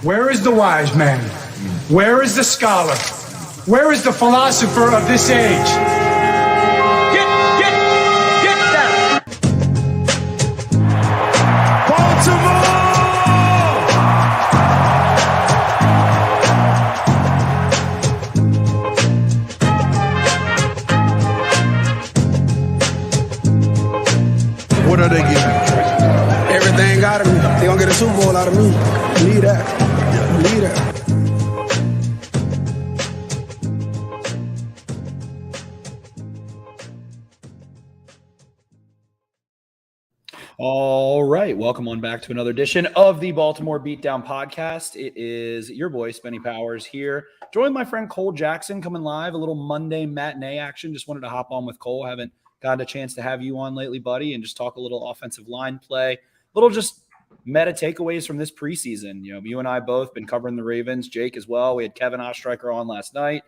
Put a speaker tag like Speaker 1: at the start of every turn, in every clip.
Speaker 1: Where is the wise man? Where is the scholar? Where is the philosopher of this age? Get that! Baltimore!
Speaker 2: What are they getting?
Speaker 3: Everything out of me. They gonna get a Super Bowl out of me. Believe that. Believe that.
Speaker 4: All right. Welcome on back to another edition of the Baltimore Beatdown Podcast. It is your boy, Spenny Powers, here. Joined my friend Cole Jackson coming live. A little Monday matinee action. Just wanted to hop on with Cole. Haven't gotten a chance to have you on lately, buddy, and just talk a little offensive line play. A little just meta takeaways from this preseason. You know, you and I both been covering the Ravens. Jake as well. We had Kevin Ostreicher on last night.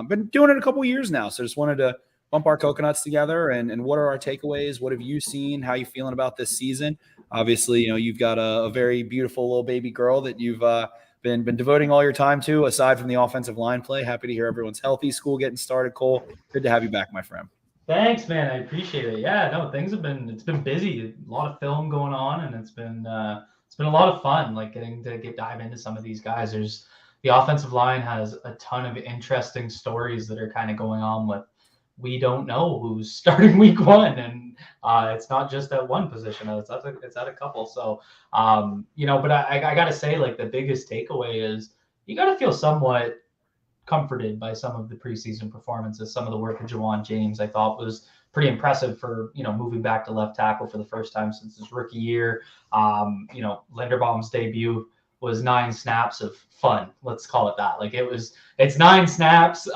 Speaker 4: Been doing it a couple years now, so just wanted to bump our coconuts together and what are our takeaways? What have you seen? How you feeling about this season? Obviously, you know, you've got a very beautiful little baby girl that you've been devoting all your time to, aside from the offensive line play. Happy to hear everyone's healthy, school getting started. Cole, good to have you back, my friend.
Speaker 5: Thanks, man. I appreciate it. Yeah, no, it's been busy. A lot of film going on, and it's been a lot of fun, like getting to dive into some of these guys. The offensive line has a ton of interesting stories that are kind of going on with, we don't know who's starting week one, and it's not just at one position. It's at a couple. So, you know, but I got to say, like, the biggest takeaway is you got to feel somewhat comforted by some of the preseason performances. Some of the work of Juwan James I thought was pretty impressive for, you know, moving back to left tackle for the first time since his rookie year. You know, Linderbaum's debut was 9 snaps of fun. Let's call it that. Like, it's 9 snaps.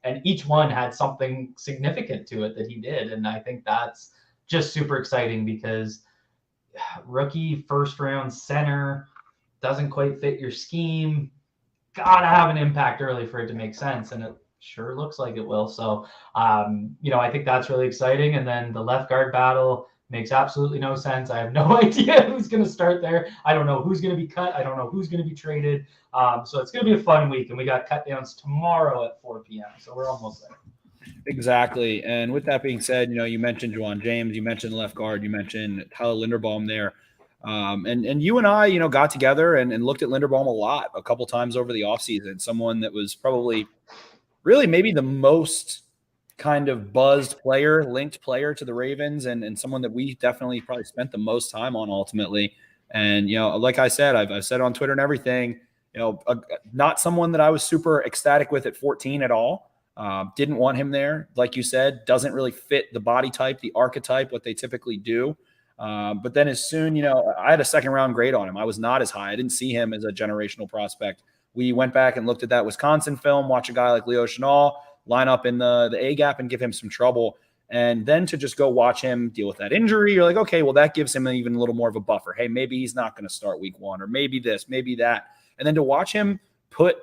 Speaker 5: And each one had something significant to it that he did. And I think that's just super exciting because rookie first round center doesn't quite fit your scheme. Gotta have an impact early for it to make sense. And it sure looks like it will. So, you know, I think that's really exciting. And then the left guard battle makes absolutely no sense. I have no idea who's going to start there. I don't know who's going to be cut. I don't know who's going to be traded. So it's going to be a fun week. And we got cut downs tomorrow at 4 p.m. So we're almost there.
Speaker 4: Exactly. And with that being said, you know, you mentioned Juwan James, you mentioned the left guard, you mentioned Tyler Linderbaum there. And you and I, you know, got together and looked at Linderbaum a couple times over the offseason. Someone that was probably really maybe the most kind of buzzed player, linked player to the Ravens, and someone that we definitely probably spent the most time on ultimately. And, you know, like I said, I've said on Twitter and everything, you know, not someone that I was super ecstatic with at 14 at all. Didn't want him there. Like you said, doesn't really fit the body type, the archetype, what they typically do. But then as soon, you know, I had a second round grade on him. I was not as high. I didn't see him as a generational prospect. We went back and looked at that Wisconsin film, watch a guy like Leo Chenal line up in the A gap and give him some trouble. And then to just go watch him deal with that injury, you're like, okay, well, that gives him even a little more of a buffer. Hey, maybe he's not going to start week one, or maybe this, maybe that. And then to watch him put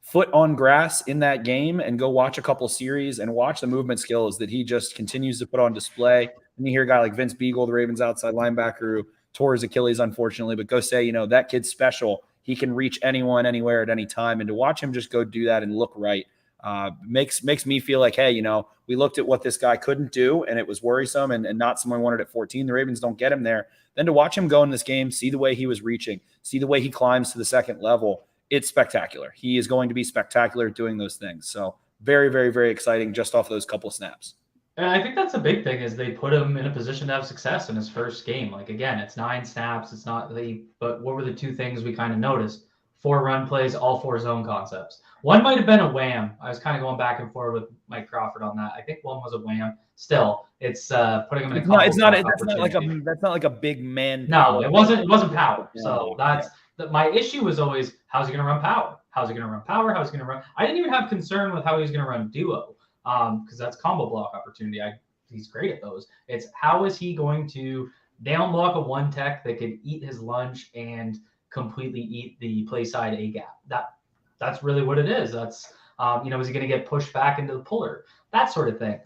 Speaker 4: foot on grass in that game and go watch a couple series and watch the movement skills that he just continues to put on display. And you hear a guy like Vince Beagle, the Ravens outside linebacker, who tore his Achilles, unfortunately, but go say, you know, that kid's special. He can reach anyone, anywhere, at any time. And to watch him just go do that and look right makes me feel like, hey, you know, we looked at what this guy couldn't do, and it was worrisome and not someone wanted at 14. The Ravens don't get him there. Then to watch him go in this game, see the way he was reaching, see the way he climbs to the second level, it's spectacular. He is going to be spectacular at doing those things. So very, very, very exciting just off those couple snaps.
Speaker 5: And I think that's a big thing is they put him in a position to have success in his first game. Like, again, it's 9 snaps. It's not but what were the 2 things we kind of noticed? 4 run plays, all 4 zone concepts. One might have been a wham. I was kind of going back and forth with Mike Crawford on that. I think one was a wham. Still, it's putting him in a
Speaker 4: that's not like a big man.
Speaker 5: No, it wasn't power. So my issue was always, how's he going to run power? How's he going to run power? How's he going to run? I didn't even have concern with how he was going to run duo because that's combo block opportunity. He's great at those. It's how is he going to down block a one tech that could eat his lunch and completely eat the play side A gap. That's really what it is. That's you know, is he going to get pushed back into the puller? That sort of thing.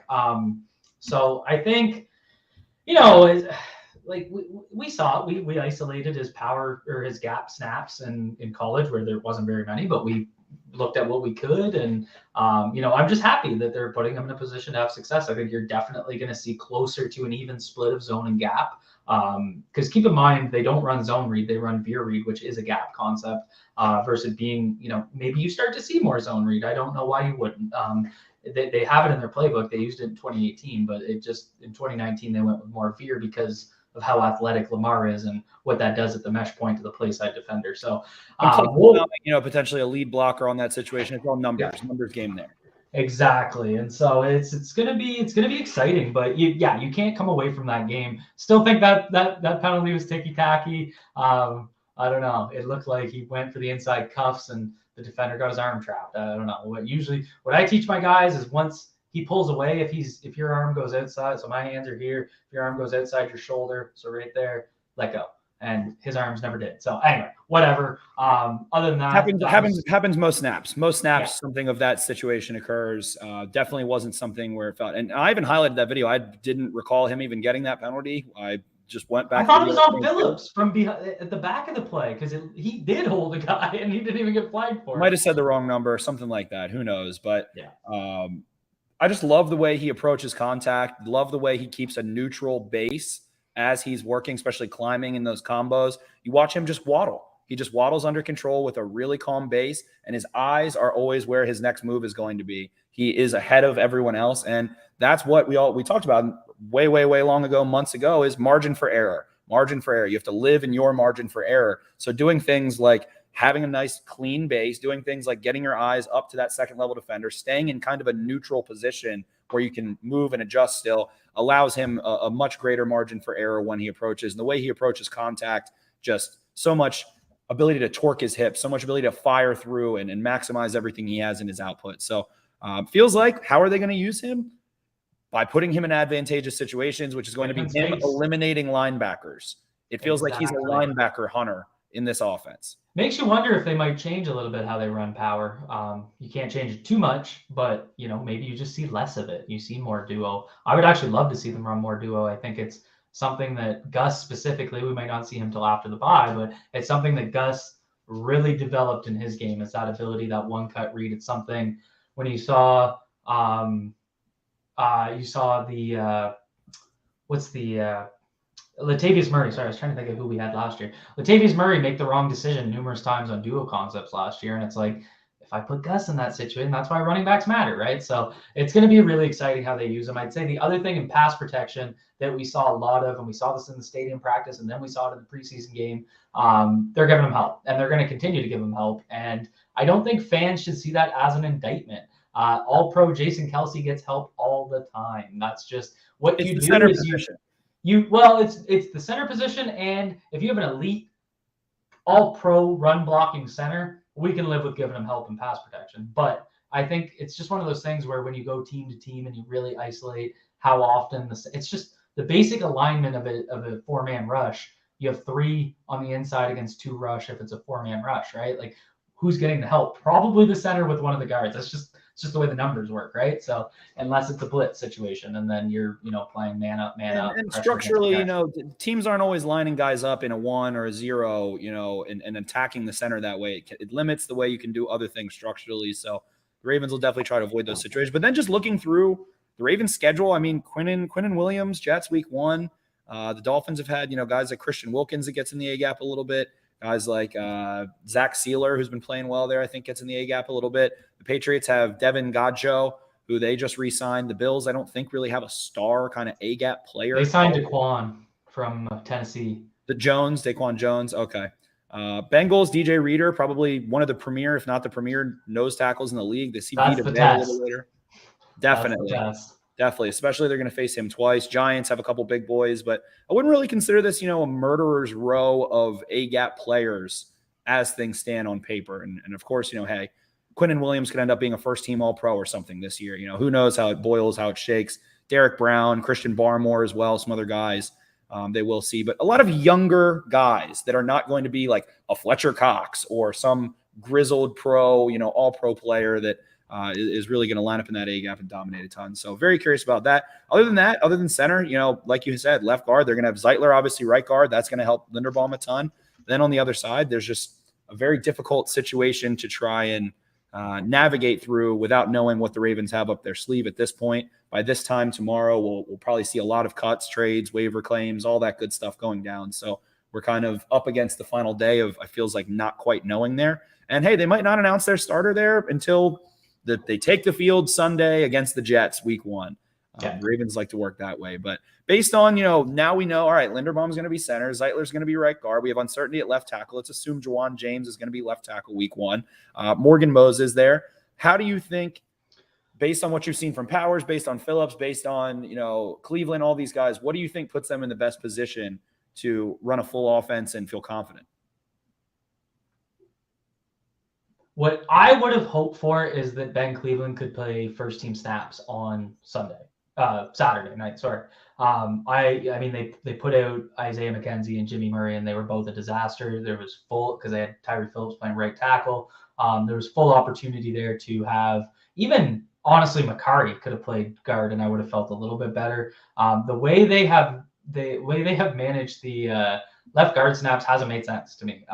Speaker 5: So I think You know, like we saw it. We isolated his power or his gap snaps in college where there wasn't very many, but we looked at what we could. And, you know, I'm just happy that they're putting him in a position to have success. I think you're definitely going to see closer to an even split of zone and gap. Because keep in mind, they don't run zone read, they run veer read, which is a gap concept, versus being, you know, maybe you start to see more zone read. I don't know why you wouldn't. They have it in their playbook. They used it in 2018, but it just in 2019 they went with more veer because of how athletic Lamar is and what that does at the mesh point to the play side defender. So,
Speaker 4: you know, potentially a lead blocker on that situation. It's all numbers, numbers game there.
Speaker 5: Exactly, and so it's gonna be exciting, but you can't come away from that game. Still think that penalty was ticky tacky. I don't know. It looked like he went for the inside cuffs and the defender got his arm trapped. I don't know. What I teach my guys is once he pulls away, if your arm goes outside, so my hands are here. If your arm goes outside your shoulder, so right there, let go. And his arms never did. So anyway, whatever. Other than that,
Speaker 4: happens most snaps. Most snaps, something of that situation occurs. Definitely wasn't something where it felt. And I even highlighted that video. I didn't recall him even getting that penalty. I just went back.
Speaker 5: I thought it was on Phillips from behind at the back of the play because he did hold a guy and he didn't even get flagged for it.
Speaker 4: Might have said the wrong number, something like that. Who knows? But I just love the way he approaches contact. Love the way he keeps a neutral base as he's working, especially climbing in those combos. You watch him just waddle. He just waddles under control with a really calm base, and his eyes are always where his next move is going to be. He is ahead of everyone else, and that's what we talked about way long ago, months ago, is margin for error. Margin for error. You have to live in your margin for error. So doing things like having a nice clean base, doing things like getting your eyes up to that second level defender, staying in kind of a neutral position where you can move and adjust still, allows him a much greater margin for error when he approaches. And the way he approaches contact, just so much ability to torque his hips, so much ability to fire through and maximize everything he has in his output. So feels like, how are they going to use him? By putting him in advantageous situations, which is going to be him eliminating linebackers. It feels like he's a linebacker hunter in this offense.
Speaker 5: Makes you wonder if they might change a little bit how they run power. You can't change it too much, but you know, maybe you just see less of it. You see more duo. I would actually love to see them run more duo. I think it's something that Gus specifically, we might not see him till after the bye, but it's something that Gus really developed in his game. Is that ability, that one cut read. It's something when you saw Latavius Murray. Sorry, I was trying to think of who we had last year. Latavius Murray make the wrong decision numerous times on duo concepts last year. And it's like, if I put Gus in that situation, that's why running backs matter, right? So it's going to be really exciting how they use them. I'd say the other thing in pass protection that we saw a lot of, and we saw this in the stadium practice, and then we saw it in the preseason game, they're giving them help, and they're going to continue to give them help. And I don't think fans should see that as an indictment. All-pro Jason Kelce gets help all the time. That's just what you do. It's the center position, and if you have an elite all-pro run blocking center, we can live with giving him help in pass protection. But I think it's just one of those things where when you go team to team and you really isolate how often it's just the basic alignment of a four-man rush. You have 3 on the inside against 2 rush if it's a 4-man rush, right? Like, who's getting the help? Probably the center with one of the guards. It's just the way the numbers work, right? So unless it's a blitz situation, and then you're, playing man up.
Speaker 4: And structurally, teams aren't always lining guys up in a 1 or a 0, and attacking the center that way. It limits the way you can do other things structurally. So the Ravens will definitely try to avoid those situations. But then just looking through the Ravens schedule, I mean, Quinnen Williams, Jets week 1. The Dolphins have had, guys like Christian Wilkins that gets in the A-gap a little bit. Guys like Zach Sealer, who's been playing well there, I think gets in the A-gap a little bit. The Patriots have Devin Godcho, who they just re-signed. The Bills, I don't think really have a star kind of A-gap player.
Speaker 5: They signed Daquan from Tennessee.
Speaker 4: Daquan Jones. Okay. Bengals, DJ Reader, probably one of the premier, if not the premier nose tackles in the league. They see Vita Vea a little later. Definitely, especially they're going to face him twice. Giants have a couple big boys, but I wouldn't really consider this, a murderer's row of A-gap players as things stand on paper. And of course, hey, Quinnen Williams could end up being a first-team All-Pro or something this year. Who knows how it boils, how it shakes. Derek Brown, Christian Barmore as well, some other guys they will see. But a lot of younger guys that are not going to be like a Fletcher Cox or some grizzled pro, All-Pro player that is really going to line up in that A gap and dominate a ton. So very curious about that. Other than that, other than center, like you said, left guard, they're going to have Zeitler, obviously right guard. That's going to help Linderbaum a ton. Then on the other side, there's just a very difficult situation to try and navigate through without knowing what the Ravens have up their sleeve at this point. By this time tomorrow, we'll probably see a lot of cuts, trades, waiver claims, all that good stuff going down. So we're kind of up against the final day of, I feels like, not quite knowing there. And hey, they might not announce their starter there until they take the field Sunday against the Jets week 1. The Ravens like to work that way. But based on, now we know, all right, Linderbaum's going to be center. Zeitler's going to be right guard. We have uncertainty at left tackle. Let's assume Juwan James is going to be left tackle week 1. Morgan Moses there. How do you think, based on what you've seen from Powers, based on Phillips, based on, Cleveland, all these guys, what do you think puts them in the best position to run a full offense and feel confident?
Speaker 5: What I would have hoped for is that Ben Cleveland could play first team snaps on Saturday night. Sorry. I mean, they put out Isaiah McKenzie and Jimmy Murray, and they were both a disaster. There was full, because they had Tyree Phillips playing right tackle. There was full opportunity there to have, even honestly, Makari could have played guard, and I would have felt a little bit better. The way they have managed the left guard snaps hasn't made sense to me.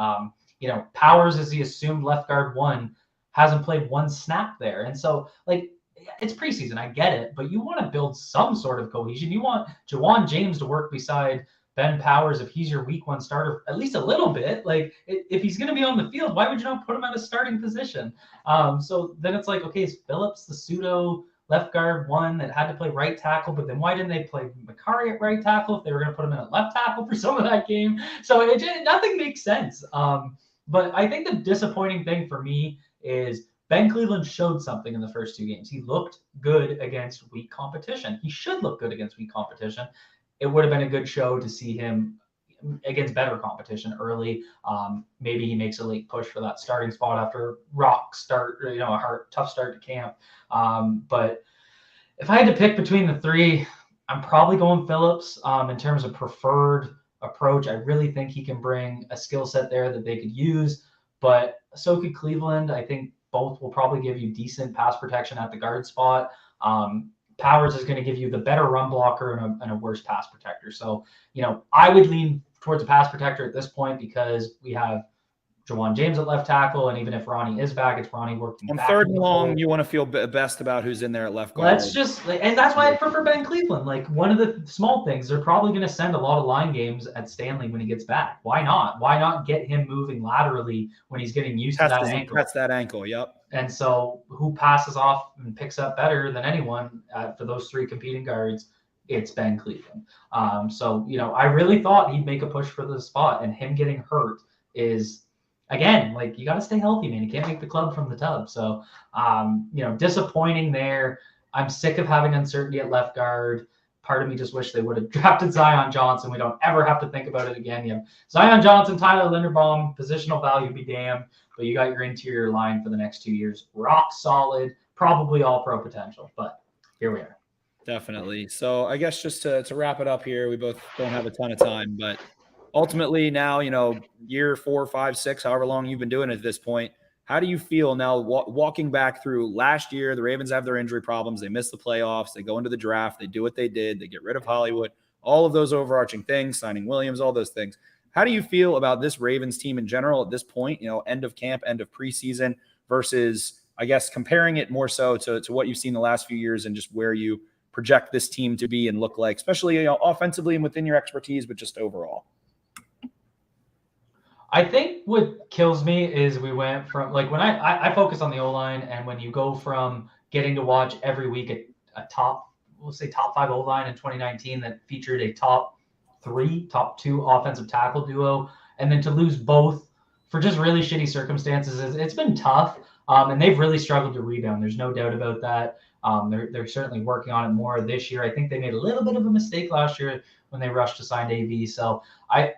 Speaker 5: Powers is the assumed left guard 1, hasn't played 1 snap there. And so, it's preseason, I get it, but you want to build some sort of cohesion. You want Juwan James to work beside Ben Powers if he's your week 1 starter, at least a little bit. If he's going to be on the field, why would you not put him at a starting position? So then it's like, okay, is Phillips the pseudo left guard 1 that had to play right tackle, but then why didn't they play Makari at right tackle if they were going to put him in at left tackle for some of that game? So nothing makes sense. But I think the disappointing thing for me is Ben Cleveland showed something in the first 2 games. He looked good against weak competition. He should look good against weak competition. It would have been a good show to see him against better competition early. Maybe he makes a late push for that starting spot after a tough start to camp. But if I had to pick between the 3, I'm probably going Phillips in terms of preferred approach. I really think he can bring a skill set there that they could use, but so could Cleveland. I think both will probably give you decent pass protection at the guard spot. Powers is going to give you the better run blocker and a worse pass protector. So, I would lean towards a pass protector at this point because we have Juwan James at left tackle, and even if Ronnie is back, it's Ronnie working
Speaker 4: on
Speaker 5: back.
Speaker 4: Third and long, you want to feel best about who's in there at left guard.
Speaker 5: And that's why I prefer Ben Cleveland. One of the small things, they're probably going to send a lot of line games at Stanley when he gets back. Why not? Why not get him moving laterally when he's getting used to that ankle?
Speaker 4: That's that ankle, yep.
Speaker 5: And so who passes off and picks up better than anyone for those 3 competing guards? It's Ben Cleveland. So, I really thought he'd make a push for the spot, and him getting hurt is, again, you got to stay healthy, man. You can't make the club from the tub. So, disappointing there. I'm sick of having uncertainty at left guard. Part of me just wish they would have drafted Zion Johnson. We don't ever have to think about it again. You have Zion Johnson, Tyler Linderbaum, positional value be damned, but you got your interior line for the next 2 years. Rock solid, probably all pro potential, but here we are.
Speaker 4: Definitely. So I guess just to wrap it up here, we both don't have a ton of time, but ultimately now, year 4, 5, 6, however long you've been doing it at this point, how do you feel now walking back through last year? The Ravens have their injury problems. They miss the playoffs. They go into the draft. They do what they did. They get rid of Hollywood, all of those overarching things, signing Williams, all those things. How do you feel about this Ravens team in general at this point, end of camp, end of preseason versus, I guess, comparing it more so to what you've seen the last few years and just where you project this team to be and look like, especially offensively and within your expertise, but just overall?
Speaker 5: I think what kills me is we went from when I focus on the O-line, and when you go from getting to watch every week a top 5 O-line in 2019 that featured a top 2 offensive tackle duo, and then to lose both for just really shitty circumstances, it's been tough. And they've really struggled to rebound. There's no doubt about that. They're certainly working on it more this year. I think they made a little bit of a mistake last year when they rushed to sign AV. So I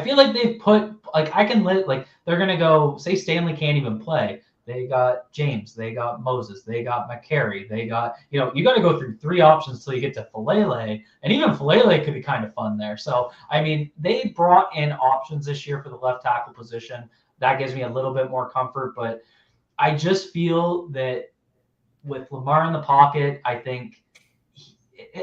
Speaker 5: feel like they've put they're gonna go, say Stanley can't even play. They got James, they got Moses, they got McCary, they got, you got to go through 3 options till you get to Falele, and even Falele could be kind of fun there. So I mean, they brought in options this year for the left tackle position. That gives me a little bit more comfort, but I just feel that with Lamar in the pocket, I think,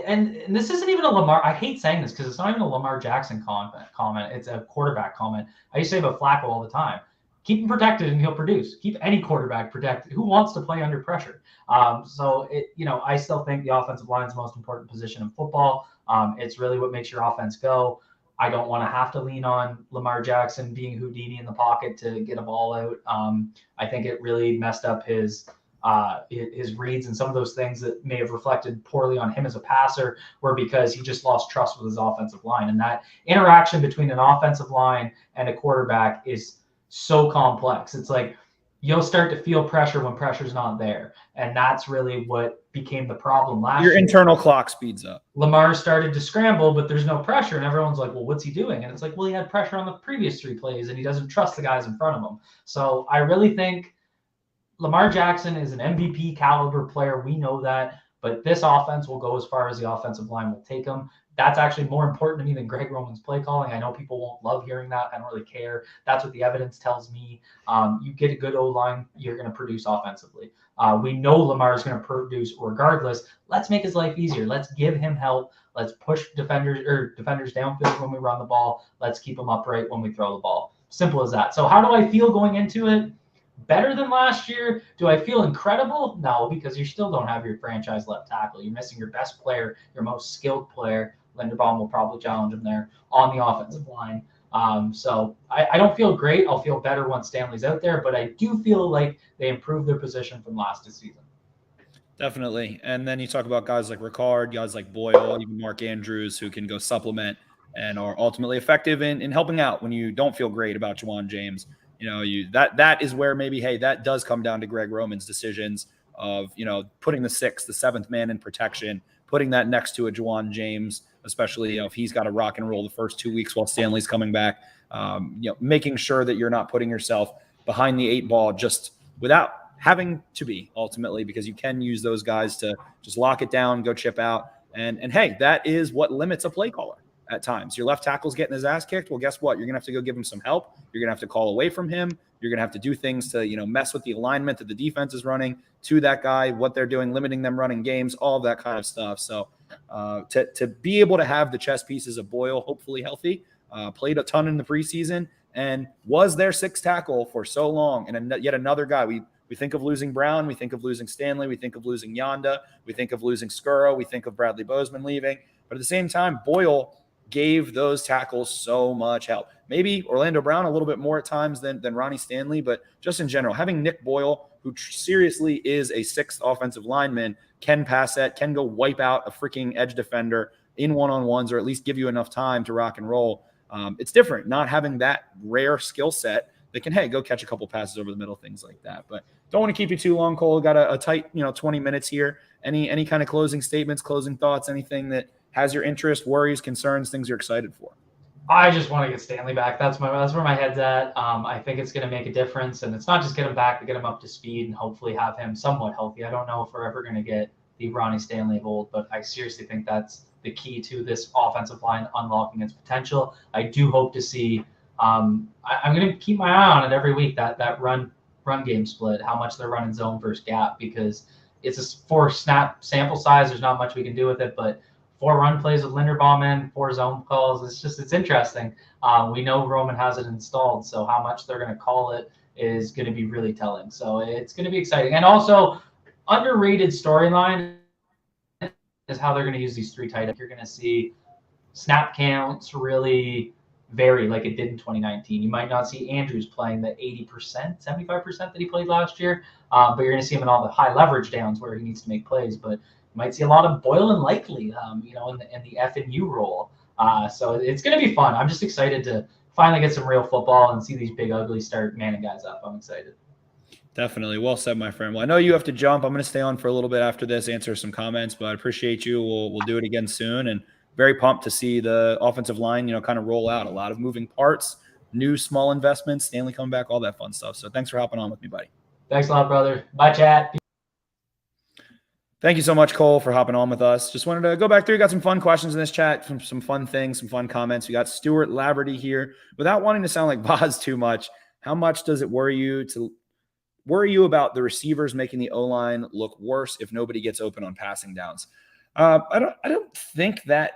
Speaker 5: and this isn't even a Lamar. I hate saying this because it's not even a Lamar Jackson comment. It's a quarterback comment. I used to say about Flacco all the time. Keep him protected and he'll produce. Keep any quarterback protected. Who wants to play under pressure? I still think the offensive line is the most important position in football. It's really what makes your offense go. I don't want to have to lean on Lamar Jackson being Houdini in the pocket to get a ball out. I think it really messed up his reads, and some of those things that may have reflected poorly on him as a passer were because he just lost trust with his offensive line. And that interaction between an offensive line and a quarterback is so complex. It's like you'll start to feel pressure when pressure's not there. And that's really what became the problem last year.
Speaker 4: Your internal clock speeds up.
Speaker 5: Lamar started to scramble, but there's no pressure. And everyone's like, well, what's he doing? And it's like, well, he had pressure on the previous 3 plays and he doesn't trust the guys in front of him. So I really think Lamar Jackson is an MVP caliber player. We know that. But this offense will go as far as the offensive line will take them. That's actually more important to me than Greg Roman's play calling. I know people won't love hearing that. I don't really care. That's what the evidence tells me. You get a good O-line, you're going to produce offensively. We know Lamar is going to produce regardless. Let's make his life easier. Let's give him help. Let's push defenders downfield when we run the ball. Let's keep them upright when we throw the ball. Simple as that. So how do I feel going into it? Better than last year? Do I feel incredible? No, because you still don't have your franchise left tackle. You're missing your best player, your most skilled player. Linderbaum will probably challenge him there on the offensive line. So I don't feel great. I'll feel better once Stanley's out there, but I do feel like they improved their position from last season.
Speaker 4: Definitely. And then you talk about guys like Ricard, guys like Boyle, even Mark Andrews, who can go supplement and are ultimately effective in helping out when you don't feel great about Juwan James. That is where maybe, hey, that does come down to Greg Roman's decisions of, putting the 6th, the 7th man in protection, putting that next to a Juwan James, especially, if he's got to rock and roll the first 2 weeks while Stanley's coming back, making sure that you're not putting yourself behind the 8 ball just without having to be ultimately, because you can use those guys to just lock it down, go chip out. And hey, that is what limits a play caller. At times, your left tackle's getting his ass kicked. Well, guess what? You're going to have to go give him some help. You're going to have to call away from him. You're going to have to do things to, mess with the alignment that the defense is running to that guy, what they're doing, limiting them running games, all of that kind of stuff. So to be able to have the chess pieces of Boyle, hopefully healthy, played a ton in the preseason and was their 6th tackle for so long. And yet another guy, we think of losing Brown. We think of losing Stanley. We think of losing Yanda. We think of losing Skuro. We think of Bradley Bozeman leaving. But at the same time, Boyle gave those tackles so much help. Maybe Orlando Brown a little bit more at times than Ronnie Stanley, but just in general, having Nick Boyle, who seriously is a 6th offensive lineman, can pass that, can go wipe out a freaking edge defender in one-on-ones, or at least give you enough time to rock and roll. It's different not having that rare skill set that can, hey, go catch a couple passes over the middle, things like that. But don't want to keep you too long, Cole. Got a tight, 20 minutes here. Any kind of closing statements, closing thoughts, anything that has your interest, worries, concerns, things you're excited for?
Speaker 5: I just want to get Stanley back. That's where my head's at. I think it's going to make a difference, and it's not just get him back, but get him up to speed and hopefully have him somewhat healthy. I don't know if we're ever going to get the Ronnie Stanley of old, but I seriously think that's the key to this offensive line unlocking its potential. I do hope to see. I'm going to keep my eye on it every week. That run game split, how much they're running zone versus gap, because it's a 4-snap sample size. There's not much we can do with it, but 4 run plays with Linderbaum in, 4 zone calls. It's interesting. We know Roman has it installed, so how much they're going to call it is going to be really telling. So it's going to be exciting. And also, underrated storyline is how they're going to use these 3 tight ends. You're going to see snap counts really vary like it did in 2019. You might not see Andrews playing the 80%, 75% that he played last year, but you're going to see him in all the high leverage downs where he needs to make plays. But might see a lot of Boyle and Likely, in the F&U role. So it's going to be fun. I'm just excited to finally get some real football and see these big ugly start manning guys up. I'm excited.
Speaker 4: Definitely. Well said, my friend. Well, I know you have to jump. I'm going to stay on for a little bit after this, answer some comments, but I appreciate you. We'll do it again soon, and very pumped to see the offensive line, kind of roll out. A lot of moving parts, new small investments, Stanley coming back, all that fun stuff. So thanks for hopping on with me, buddy.
Speaker 5: Thanks a lot, brother. Bye, chat.
Speaker 4: Thank you so much, Cole, for hopping on with us. Just wanted to go back through. Got some fun questions in this chat, some fun things, some fun comments. We got Stuart Laverty here. Without wanting to sound like Boz too much, how much does it worry you to worry you about the receivers making the O-line look worse if nobody gets open on passing downs? I don't think that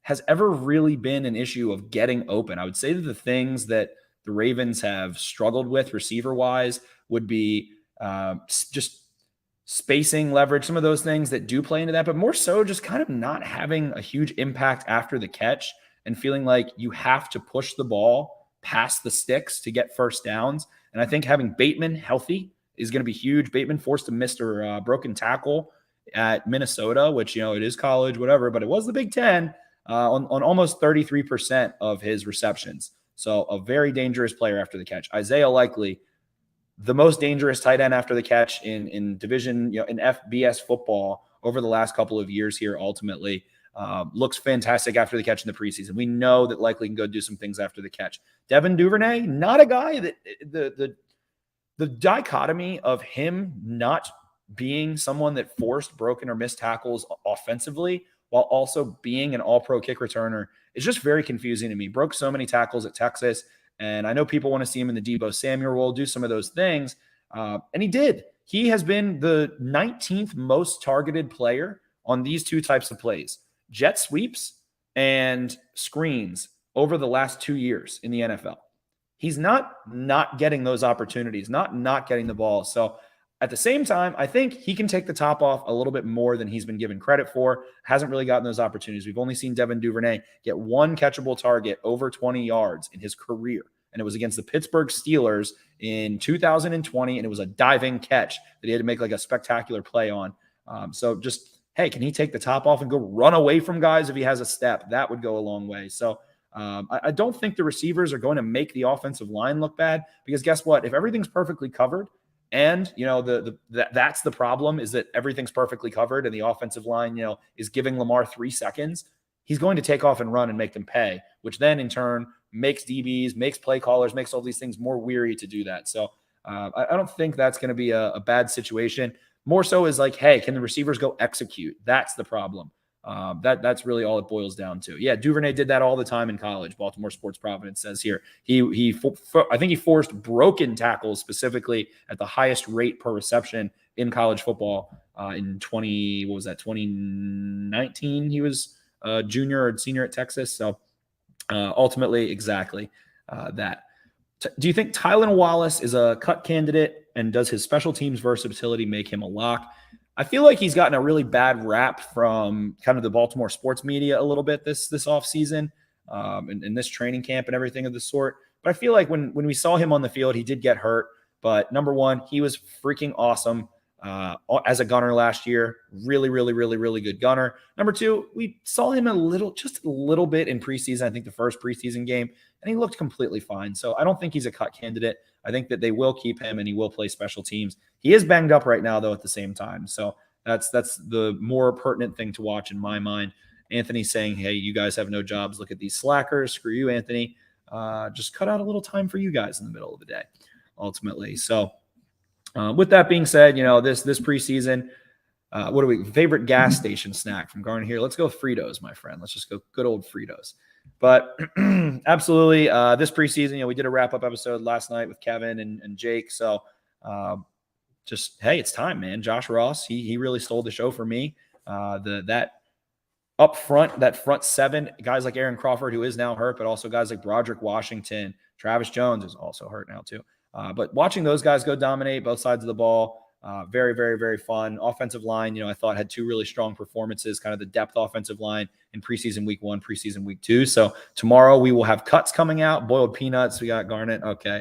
Speaker 4: has ever really been an issue of getting open. I would say that the things that the Ravens have struggled with receiver-wise would be just spacing, leverage, some of those things that do play into that, but more so just kind of not having a huge impact after the catch and feeling like you have to push the ball past the sticks to get first downs. And I think having Bateman healthy is going to be huge. Bateman forced a missed or broken tackle at Minnesota, which, it is college, whatever, but it was the Big Ten on almost 33% of his receptions. So a very dangerous player after the catch. Isaiah Likely, the most dangerous tight end after the catch in division, in FBS football over the last couple of years here, ultimately. Looks fantastic after the catch in the preseason. We know that Likely can go do some things after the catch. Devin Duvernay, not a guy that the dichotomy of him not being someone that forced broken or missed tackles offensively while also being an all-pro kick returner is just very confusing to me. Broke so many tackles at Texas, and I know people want to see him in the Deebo Samuel role, do some of those things, and he did. He has been the 19th most targeted player on these two types of plays, jet sweeps and screens, over the last 2 years in the NFL. He's not getting those opportunities, not getting the ball. So at the same time, I think he can take the top off a little bit more than he's been given credit for. Hasn't really gotten those opportunities. We've only seen Devin Duvernay get one catchable target over 20 yards in his career, and it was against the Pittsburgh Steelers in 2020, and it was a diving catch that he had to make like a spectacular play on. So just, hey, can he take the top off and go run away from guys if he has a step? That would go a long way. So I don't think the receivers are going to make the offensive line look bad, because guess what? If everything's perfectly covered, and, that's the problem, is that everything's perfectly covered and the offensive line, is giving Lamar 3 seconds, he's going to take off and run and make them pay, which then in turn makes DBs, makes play callers, makes all these things more weary to do that. So I don't think that's going to be a bad situation. More so is like, hey, can the receivers go execute? That's the problem. That's really all it boils down to. Yeah, Duvernay did that all the time in college. Baltimore Sports Providence says here I think he forced broken tackles specifically at the highest rate per reception in college football in 2019. He was a junior or senior at Texas. So ultimately, exactly that. Do you think Tylan Wallace is a cut candidate, and does his special teams versatility make him a lock? I feel like he's gotten a really bad rap from kind of the Baltimore sports media a little bit this offseason, and this training camp and everything of the sort. But I feel like when we saw him on the field, he did get hurt. But number one, he was freaking awesome as a gunner last year. Really, really, really, really good gunner. Number two, we saw him just a little bit in preseason, I think the first preseason game, and he looked completely fine. So I don't think he's a cut candidate. I think that they will keep him, and he will play special teams. He is banged up right now, though, at the same time. So that's the more pertinent thing to watch in my mind. Anthony saying, hey, you guys have no jobs. Look at these slackers. Screw you, Anthony. Just cut out a little time for you guys in the middle of the day, ultimately. So with that being said, this preseason, favorite gas station snack from Garner here? Let's go Fritos, my friend. Let's just go good old Fritos. But absolutely, this preseason, we did a wrap-up episode last night with Kevin and Jake. So just, hey, it's time, man. Josh Ross, he really stole the show for me. That up front, that front seven, guys like Aaron Crawford, who is now hurt, but also guys like Broderick Washington, Travis Jones is also hurt now too. But watching those guys go dominate both sides of the ball, very, very, very fun. Offensive line, I thought had two really strong performances, kind of the depth offensive line in preseason week 1, preseason week 2. So tomorrow we will have cuts coming out, boiled peanuts. We got Garnet. Okay.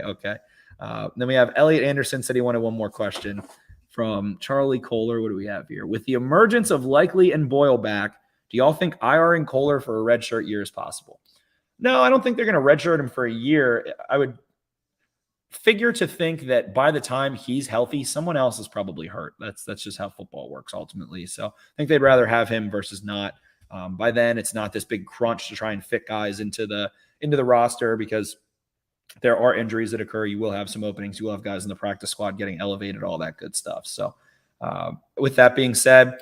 Speaker 4: Then we have Elliot Anderson said he wanted one more question from Charlie Kohler. What do we have here? With the emergence of Likely and Boyle back, do y'all think IR and Kohler for a redshirt year is possible? No, I don't think they're going to redshirt him for a year. I would figure to think that by the time he's healthy, someone else is probably hurt. That's just how football works ultimately. So I think they'd rather have him versus not. By then, it's not this big crunch to try and fit guys into the roster, because there are injuries that occur. You will have some openings. You will have guys in the practice squad getting elevated, all that good stuff. So with that being said,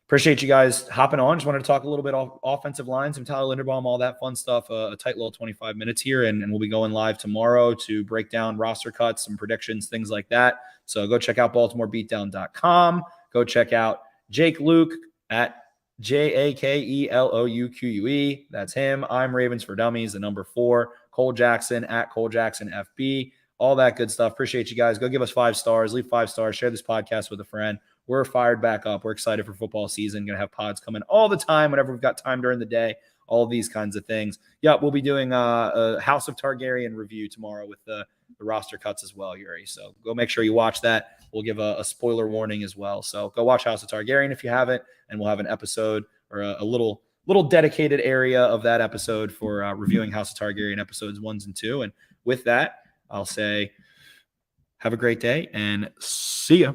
Speaker 4: appreciate you guys hopping on. Just wanted to talk a little bit off offensive line, some Tyler Linderbaum, all that fun stuff. A tight little 25 minutes here, and we'll be going live tomorrow to break down roster cuts, some predictions, things like that. So go check out BaltimoreBeatdown.com. Go check out Jake Luke at JakeElouque. That's him. I'm Ravens for Dummies, the number 4. Cole Jackson at Cole Jackson FB. All that good stuff. Appreciate you guys. Go give us 5 stars. Leave 5 stars. Share this podcast with a friend. We're fired back up. We're excited for football season. Going to have pods coming all the time whenever we've got time during the day. All of these kinds of things. Yeah, we'll be doing a House of Targaryen review tomorrow with the roster cuts as well, Yuri. So go make sure you watch that. We'll give a spoiler warning as well. So go watch House of Targaryen if you haven't, and we'll have an episode or a little dedicated area of that episode for reviewing House of Targaryen episodes 1 and 2. And with that, I'll say have a great day and see ya.